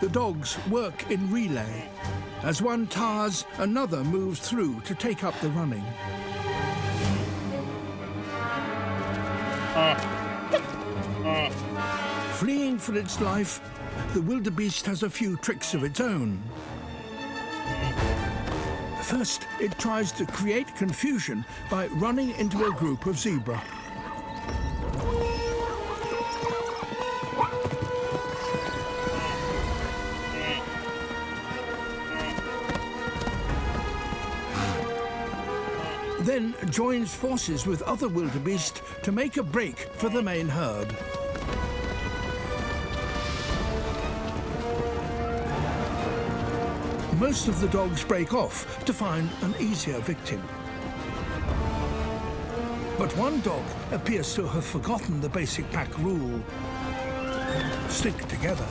The dogs work in relay. As one tires, another moves through to take up the running. Fleeing for its life, the wildebeest has a few tricks of its own. First, it tries to create confusion by running into a group of zebra. Then joins forces with other wildebeest to make a break for the main herd. Most of the dogs break off to find an easier victim. But one dog appears to have forgotten the basic pack rule: stick together.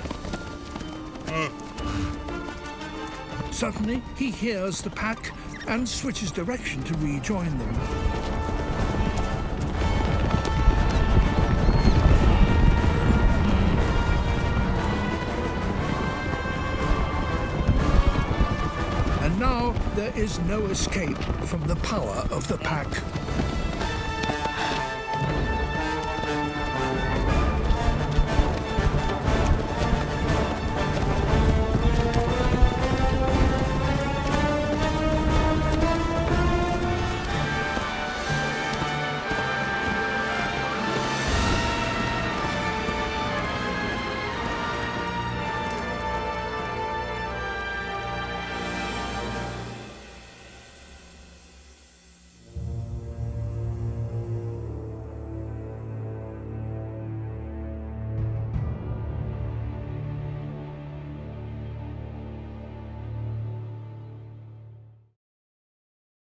Suddenly, he hears the pack and switches direction to rejoin them. And now there is no escape from the power of the pack.